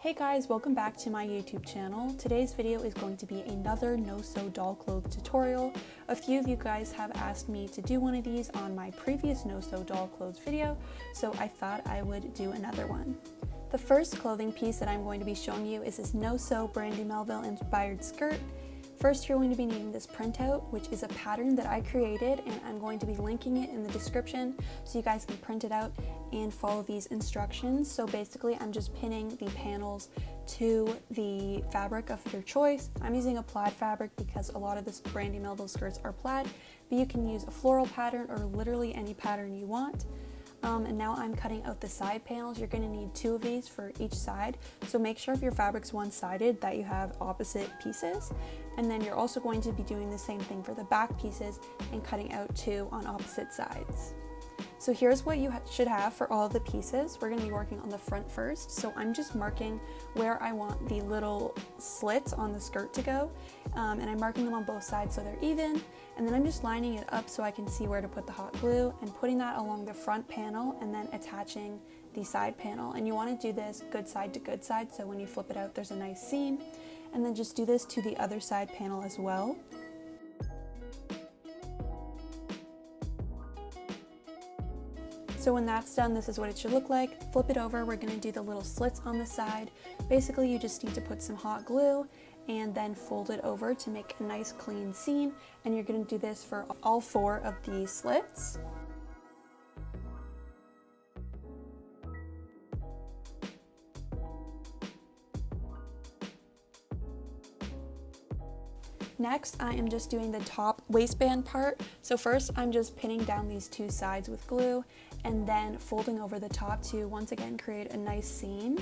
Hey guys, welcome back to my YouTube channel. Today's video is going to be another no-sew doll clothes tutorial. A few of you guys have asked me to do one of these on my previous no-sew doll clothes video, so I thought I would do another one. The first clothing piece that I'm going to be showing you is this no-sew Brandy Melville inspired skirt. First, you're going to be needing this printout, which is a pattern that I created, and I'm going to be linking it in the description so you guys can print it out and follow these instructions. So basically, I'm just pinning the panels to the fabric of your choice. I'm using a plaid fabric because a lot of this Brandy Melville skirts are plaid, but you can use a floral pattern or literally any pattern you want. And now I'm cutting out the side panels. You're going to need 2 of these for each side, so make sure if your fabric's one-sided that you have opposite pieces, and then you're also going to be doing the same thing for the back pieces and cutting out 2 on opposite sides. So here's what you should have for all the pieces. We're going to be working on the front first, so I'm just marking where I want the little slits on the skirt to go, and I'm marking them on both sides so they're even, and then I'm just lining it up so I can see where to put the hot glue and putting that along the front panel and then attaching the side panel. And you want to do this good side to good side, so when you flip it out there's a nice seam, and then just do this to the other side panel as well. So when that's done, this is what it should look like. Flip it over, we're going to do the little slits on the side. Basically, you just need to put some hot glue and then fold it over to make a nice clean seam, and you're going to do this for all 4 of the slits. Next, I am just doing the top waistband part. So first, I'm just pinning down these 2 sides with glue and then folding over the top to once again create a nice seam.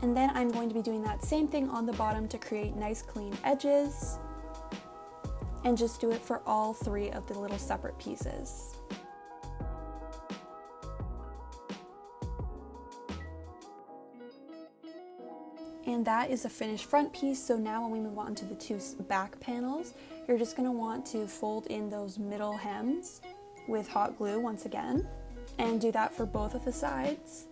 And then I'm going to be doing that same thing on the bottom to create nice clean edges. And just do it for all 3 of the little separate pieces. And that is the finished front piece. So now when we move on to the 2 back panels, you're just going to want to fold in those middle hems with hot glue once again, and do that for both of the sides.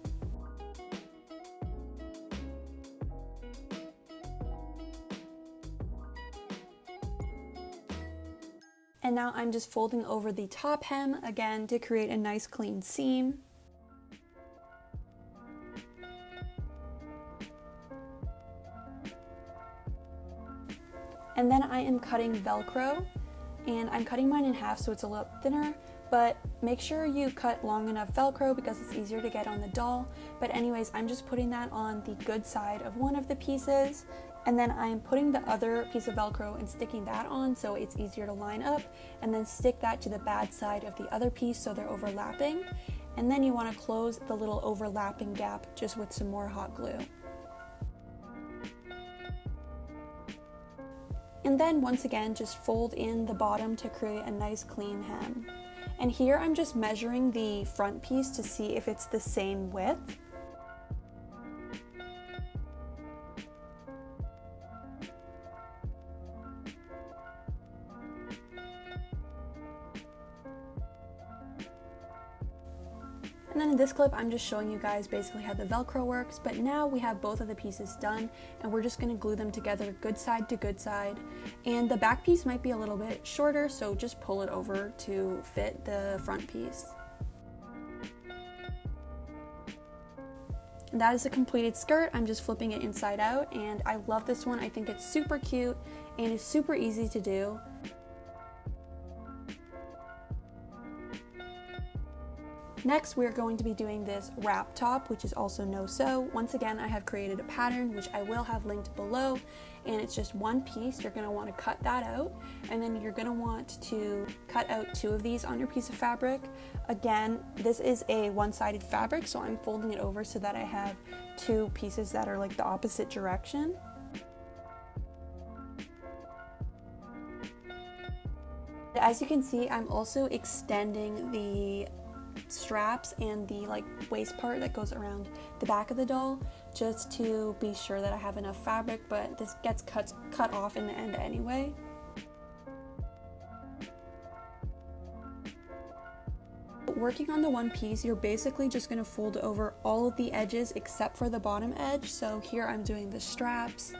And now I'm just folding over the top hem again to create a nice clean seam. And then I am cutting Velcro, and I'm cutting mine in half so it's a little thinner, but make sure you cut long enough Velcro because it's easier to get on the doll. But anyways, I'm just putting that on the good side of one of the pieces, and then I'm putting the other piece of Velcro and sticking that on so it's easier to line up, and then stick that to the bad side of the other piece so they're overlapping. And then you want to close the little overlapping gap just with some more hot glue. And then once again, just fold in the bottom to create a nice clean hem. And here I'm just measuring the front piece to see if it's the same width. And then in this clip, I'm just showing you guys basically how the Velcro works, but now we have both of the pieces done, and we're just going to glue them together good side to good side. And the back piece might be a little bit shorter, so just pull it over to fit the front piece. And that is a completed skirt. I'm just flipping it inside out, and I love this one. I think it's super cute and it's super easy to do. Next, we're going to be doing this wrap top, which is also no-sew. Once again, I have created a pattern, which I will have linked below, and it's just one piece. You're going to want to cut that out, and then you're going to want to cut out 2 of these on your piece of fabric. Again, this is a one-sided fabric, so I'm folding it over so that I have 2 pieces that are like the opposite direction. As you can see, I'm also extending the straps and the waist part that goes around the back of the doll. just to be sure that I have enough fabric, but this gets cut off in the end anyway. Working on the one piece, you're basically just going to fold over all of the edges except for the bottom edge. So here I'm doing the straps.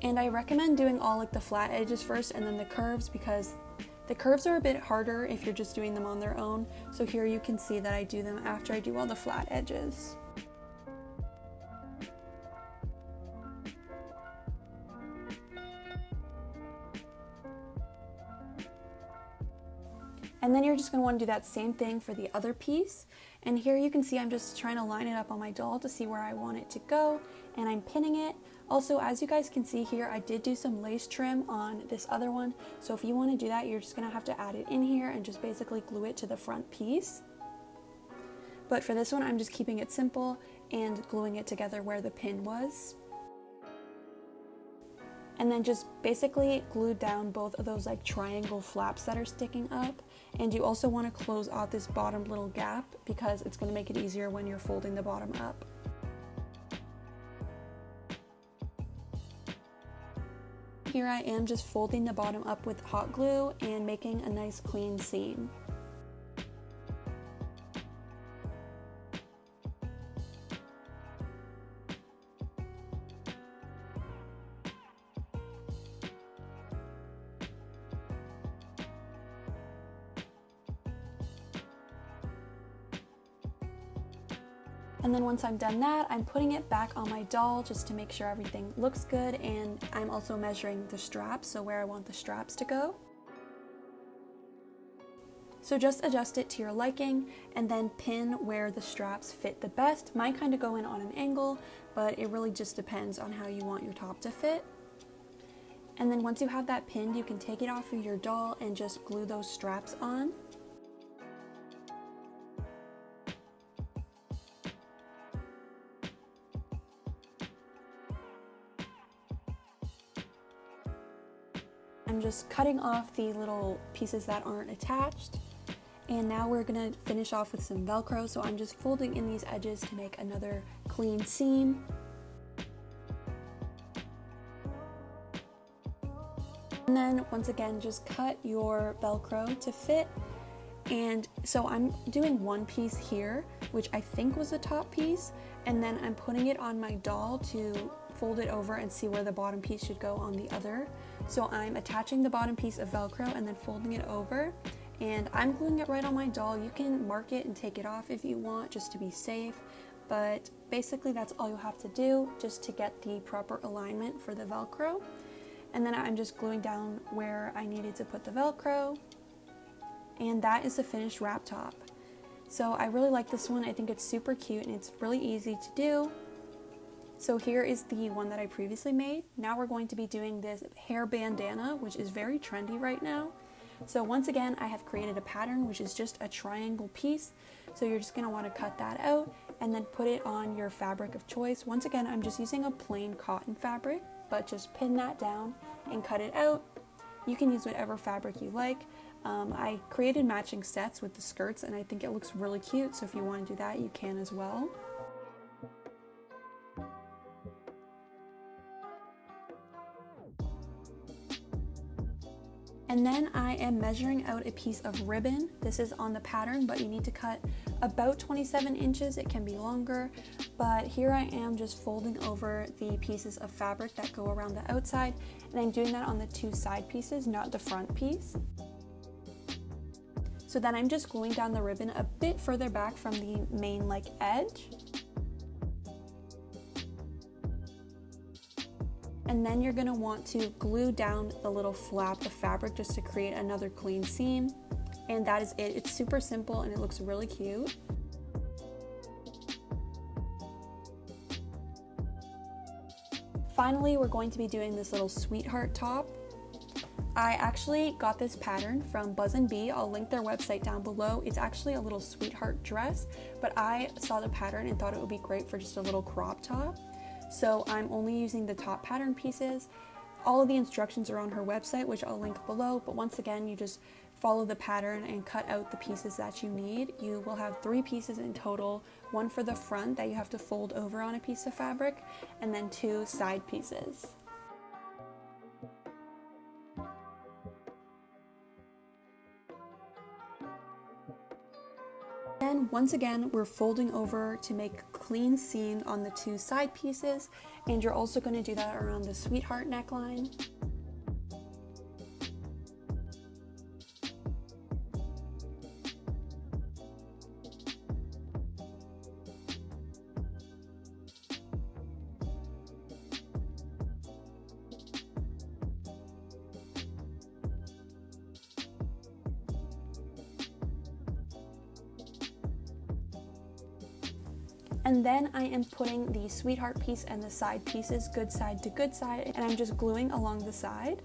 And I recommend doing all like the flat edges first and then the curves, because the curves are a bit harder if you're just doing them on their own. So here you can see that I do them after I do all the flat edges. And then you're just going to want to do that same thing for the other piece. And here you can see I'm just trying to line it up on my doll to see where I want it to go, and I'm pinning it. Also, as you guys can see here, I did do some lace trim on this other one. So if you want to do that, you're just going to have to add it in here and just basically glue it to the front piece. But for this one, I'm just keeping it simple and gluing it together where the pin was. And then just basically glue down both of those like triangle flaps that are sticking up. And you also want to close off this bottom little gap because it's going to make it easier when you're folding the bottom up. Here I am just folding the bottom up with hot glue and making a nice clean seam. And then once I'm done that, I'm putting it back on my doll just to make sure everything looks good, and I'm also measuring the straps, so where I want the straps to go. So just adjust it to your liking and then pin where the straps fit the best. Mine kind of go in on an angle, but it really just depends on how you want your top to fit. And then once you have that pinned, you can take it off of your doll and just glue those straps on. I'm just cutting off the little pieces that aren't attached. And now we're gonna finish off with some Velcro. So I'm just folding in these edges to make another clean seam. And then once again, just cut your Velcro to fit. And so I'm doing one piece here, which I think was the top piece. And then I'm putting it on my doll to fold it over and see where the bottom piece should go on the other. So I'm attaching the bottom piece of Velcro and then folding it over, and I'm gluing it right on my doll. You can mark it and take it off if you want, just to be safe, but basically that's all you'll have to do just to get the proper alignment for the Velcro. And then I'm just gluing down where I needed to put the Velcro, and that is the finished wrap top. So I really like this one. I think it's super cute and it's really easy to do. So here is the one that I previously made. Now we're going to be doing this hair bandana, which is very trendy right now. So once again, I have created a pattern, which is just a triangle piece. So you're just gonna wanna cut that out and then put it on your fabric of choice. Once again, I'm just using a plain cotton fabric, but just pin that down and cut it out. You can use whatever fabric you like. I created matching sets with the skirts and I think it looks really cute. So if you wanna do that, you can as well. And then I am measuring out a piece of ribbon. This is on the pattern, but you need to cut about 27 inches. It can be longer, but here I am just folding over the pieces of fabric that go around the outside, and I'm doing that on the two side pieces, not the front piece. So then I'm just gluing down the ribbon a bit further back from the main edge. And then you're gonna want to glue down the little flap of fabric just to create another clean seam. And that is it. It's super simple and it looks really cute. Finally, we're going to be doing this little sweetheart top. I actually got this pattern from Buzz & Bee. I'll link their website down below. It's actually a little sweetheart dress, but I saw the pattern and thought it would be great for just a little crop top. So I'm only using the top pattern pieces. All of the instructions are on her website, which I'll link below, but once again, you just follow the pattern and cut out the pieces that you need. You will have 3 pieces in total, one for the front that you have to fold over on a piece of fabric, and then 2 side pieces. Then once again, we're folding over to make a clean seam on the 2 side pieces, and you're also going to do that around the sweetheart neckline. And then I am putting the sweetheart piece and the side pieces good side to good side, and I'm just gluing along the side.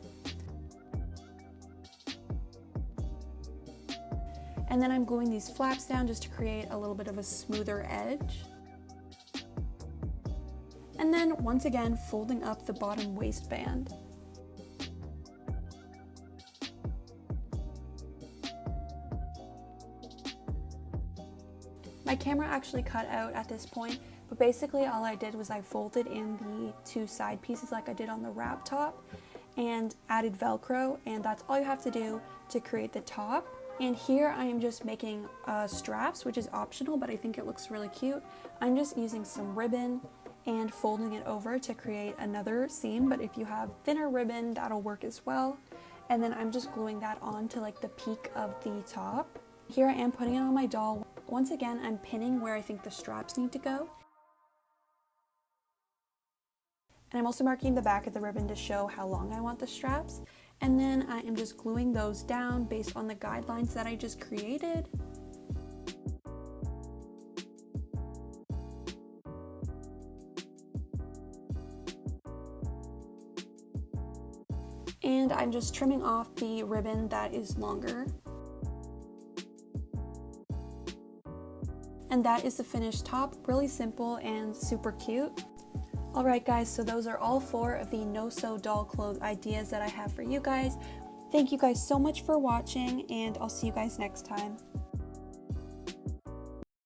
And then I'm gluing these flaps down just to create a little bit of a smoother edge. And then once again, folding up the bottom waistband. My camera actually cut out at this point, but basically all I did was I folded in the 2 side pieces like I did on the wrap top and added Velcro, and that's all you have to do to create the top. And here I am just making straps, which is optional, but I think it looks really cute. I'm just using some ribbon and folding it over to create another seam, but if you have thinner ribbon, that'll work as well. And then I'm just gluing that on to like the peak of the top. Here I am putting it on my doll. Once again, I'm pinning where I think the straps need to go. And I'm also marking the back of the ribbon to show how long I want the straps. And then I am just gluing those down based on the guidelines that I just created. And I'm just trimming off the ribbon that is longer. And that is the finished top, really simple and super cute. Alright guys, so those are all 4 of the no-sew doll clothes ideas that I have for you guys. Thank you guys so much for watching, and I'll see you guys next time.